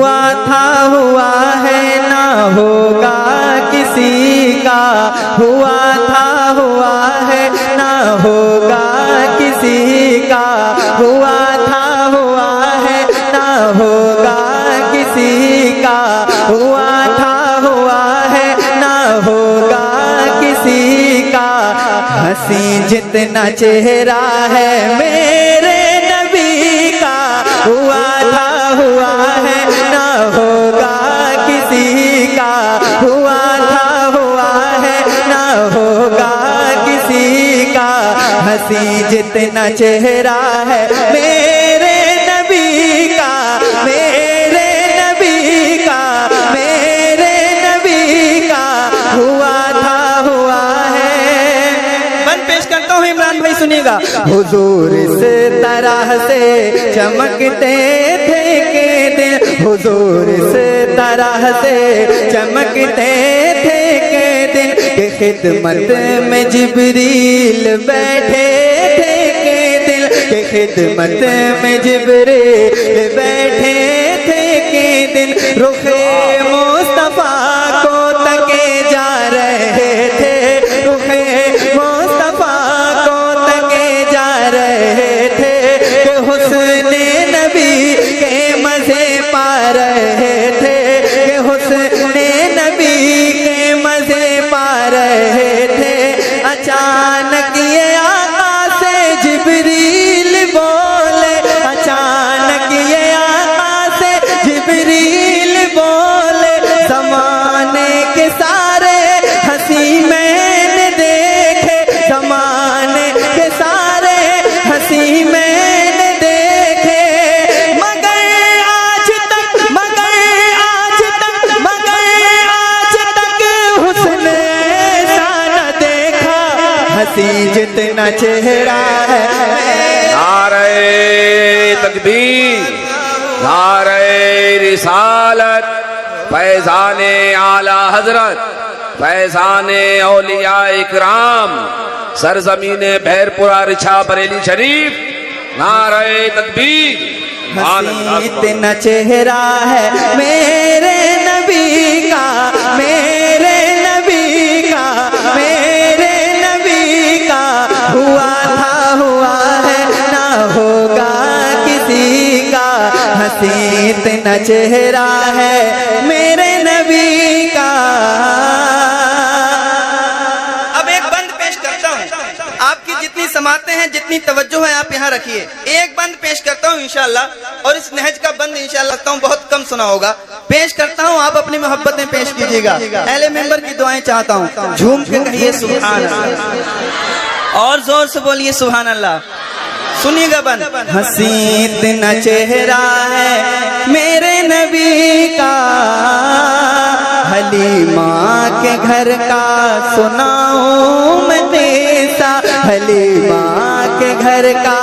हुआ था हुआ है ना होगा किसी का, हुआ था हुआ है ना होगा किसी का, हुआ था हुआ है ना होगा किसी का, हुआ था हुआ है ना होगा किसी का। हंसी जितना चेहरा है मेरे नबी का, हुआ था हुआ है ना होगा किसी का, हुआ था हुआ है ना होगा किसी का। हंसी जितना चेहरा है मेरे नबी का, मेरे नबी का, मेरे नबी का, हुआ था हुआ है। बन पेश करता हूँ इमरान भाई, सुनिएगा। हुजूर इस तरह से चमकते थे के दिन, हुजूर इस तरह से चमकते थे के दिन, कि खिदमत में जिब्रील बैठे थे के दिन, कि खिदमत में जिब्रील बैठे थे के दिन। रुखे मुस्तफा को तके जा रहे थे, रुखे मुस्तफा को तके जा रहे थे, कि हुस्ने नबी के मजे पा रहे थे, कि हुस्ने नबी के मजे पा रहे थे। अचानक ये आका से जिब्रील बोले, अचानक ये आका से जिब्रील बोले, ज़माने के सारे हंसी मैंने देखे, ज़माने के सारे हंसी मैंने देखे, मगर आज तक, मगर आज तक, मगर आज तक हुस्न ऐसा न देखा। हंसी जितना चेहरा है नारे तकबीर, नारे रिसालत, फैज़ाने आला हजरत, फैज़ाने औलिया इकराम, सरजमीने भैरपुरा रिछा बरेली शरीफ। नारे तकबीर। हंसी इतना चेहरा है मेरे नबी का, मेरे नबी का, मेरे नबी का, हुआ था हुआ है ना होगा किसी का। हंसी इतना चेहरा है मेरे नबी का। अब एक बंद पेश करता हूँ, आपकी जितनी समातें हैं, जितनी तवज्जो है आप यहाँ रखिए। एक बंद पेश करता हूँ इंशाल्लाह, और इस नहज का बंद इंशाल्लाह लगता हूँ बहुत कम सुना होगा। पेश करता हूँ, आप अपनी मोहब्बत में पेश कीजिएगा। अहले मेंबर की दुआएं चाहता हूँ, झूम के कहिए सुभान अल्लाह, और जोर से बोलिए सुभान अल्लाह। सुनिएगा बंद। हंसी इतना चेहरा है मेरे नबी का, हलीमा के घर का सुनाऊं मैं किस्सा, हलीमा के घर का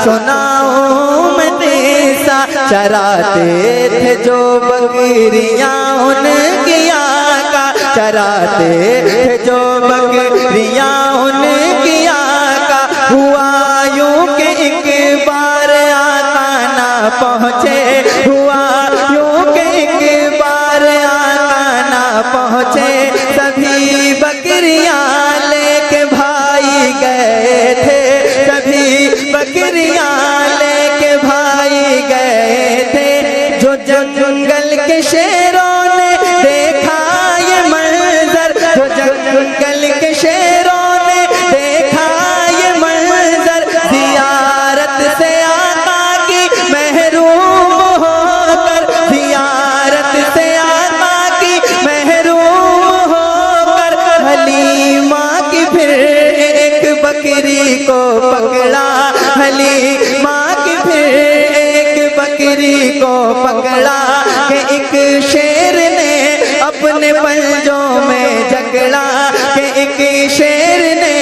सुनाऊं मैं किस्सा। चराते थे जो बकरियां उनकी आका, चराते थे जो बकरियां उनकी आका। हुआ यूं के एक बार आका ना पहुँचे, हुआ यूं के एक बार आका ना पहुँचे। सभी बकरियां लेके भाई गए थे, सभी बकरियां लेके भाई गए थे। जो जंगल के शेरों ने देखा ये मंजर, जो जंगल के शेरों ने देखा ये मंजर, ज़ियारत से आका की महरूम होकर, ज़ियारत से आका की महरूम होकर। हलीमा की फिर एक बकरी को पकड़ा, हलीमा की फिर एक बकरी को पकड़ा, कि एक शेर ने अपने पंजों में जकड़ा, कि एक शेर ने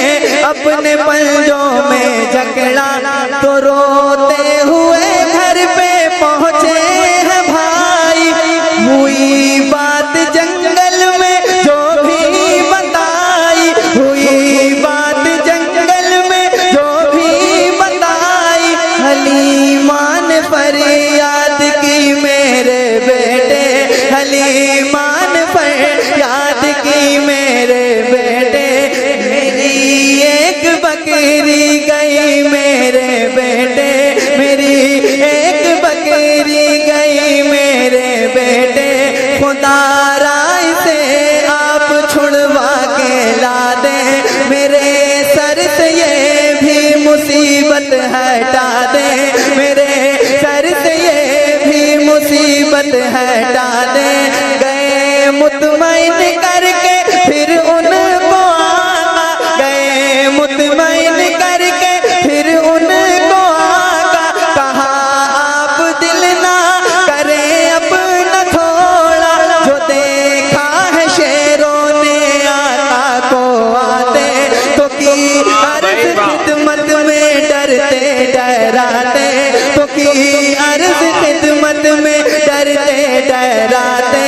अपने पंजों में जकड़ा। तो रोते हुए घर पे पहुँचे हैं भाई, हुई बात जंगल में जो भी बताई, हुई बात जंगल में जो भी बताई। हलीमा ने फरियाद की मेरे बेटे कलीमान पर याद की मेरे बेटे, मेरी एक बकरी गई मेरे बेटे, मेरी एक बकरी गई मेरे बेटे, खुदा राय से आप छुड़वा के ला दे, मेरे सर से ये भी मुसीबत हटा दे, मेरे सर से ये भी मुसीबत हटा दे। गए मुतमईन करके फिर उनको आका, गए मुतमईन करके फिर उनको आका, कहा आप दिल ना करें अपना थोड़ा, जो देखा है शेरों ने आका को आते, तो की अर्ज खिदमत में डरते डराते, तो की अर्ज खिदमत में डरते डराते।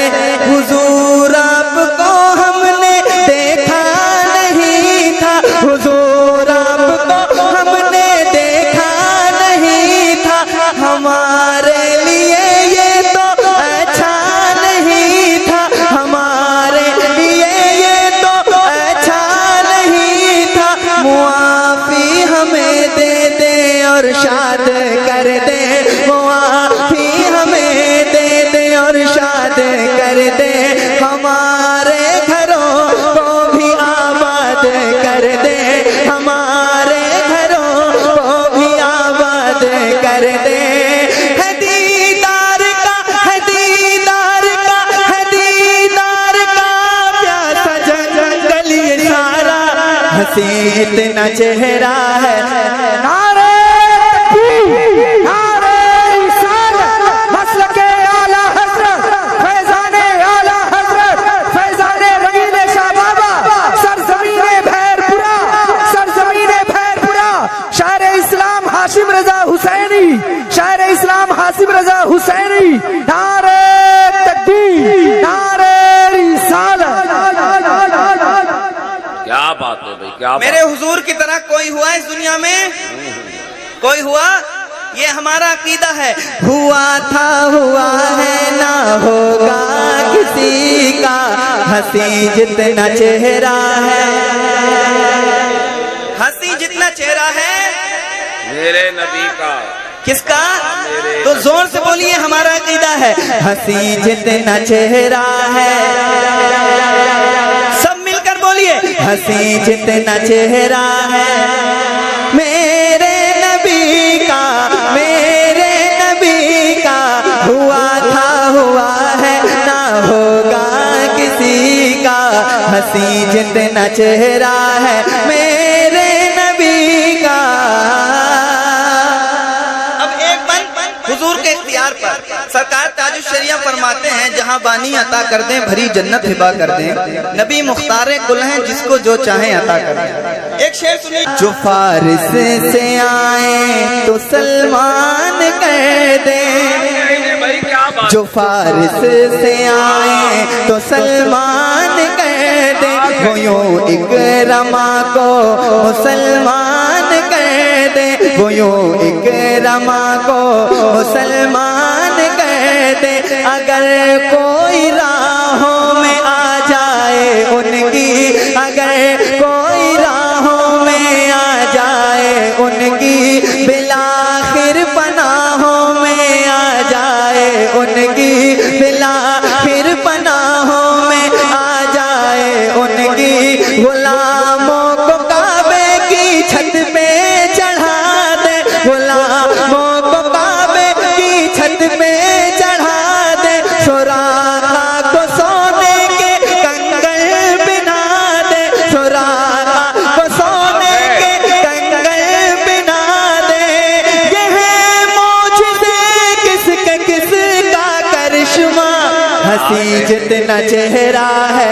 हुजूर आपको हमने देखा नहीं था, हुजूर आपको हमने देखा नहीं था, हमारे लिए ये तो अच्छा नहीं था, हमारे लिए ये तो अच्छा नहीं था, मुआफी हमें दे दे और शाद कर दे, मुआफी हमें दे दे और शाद कर दे, हमारे घरों को भी आबाद कर दे, हमारे घरों को भी आबाद कर दे। है दीदार का, है दीदार का, है दीदार का प्यासा जंगल ये सारा, हंसी इतना चेहरा है। नारे तकबीर, नारे रिसालत, मसलके आला हजरत, फैजाने आला हजरत, फैजाने रंगीले शाह बाबा, सरजमीने भैरपुरा, सरजमीने भैरपुरा, शायर इस्लाम हाशिम रजा हुसैनी, शायर इस्लाम हाशिम रजा हुसैनी, नारे तकबीर, नारे रिसालत। क्या बात है भाई, क्या मेरे हुजूर की तरह कोई हुआ इस दुनिया में? कोई हुआ? ये हमारा अकीदा है। हुआ था, हुआ है, ना होगा किसी का, हंसी जितना चेहरा है, हंसी जितना चेहरा है मेरे नबी का। किसका? तो जोर से बोलिए, हमारा अकीदा है। हंसी जितना चेहरा है, सब मिलकर बोलिए, हंसी जितना चेहरा है मेरे नबी का, मेरे नबी का, हुआ था, हुआ है, ना होगा किसी का, हंसी जितना चेहरा है मेरे नबी का। अब एक बंद हुजूर के इख्तियार पर सरकार ताजुश शरिया फरमाते हैं, जहां बानी अता कर दें भरी जन्नत हिबा कर दें, नबी मुख्तारे कुल हैं जिसको जो चाहे अता कर दें। एक शेर सुनिए। जो फारिस से आए तो सलमान कर दे, जो फारिस से आए तो सलमान कर दे, वो यूं इकरमा को मुसलमान कर दे, वो यूं इकरमा को मुसलमान कर दे। अगर कोई राहों में आ जाए उनकी, अगर कोई राहों में आ जाए उनकी, बिलाखिर पनाहों में आ जाए उनकी, बिलाखिर पनाहों में आ जाए उनकी, गुलामों को काबे की छत पे चढ़ा दे, गुलामों को काबे की छत पे चढ़ा दे, सुराखा को सोने के कंगन बिना दे, सुराखा को सोने के कंगन बिना दे। यह मौजूदे किसके किसका करिश्मा, हंसी जितना चेहरा है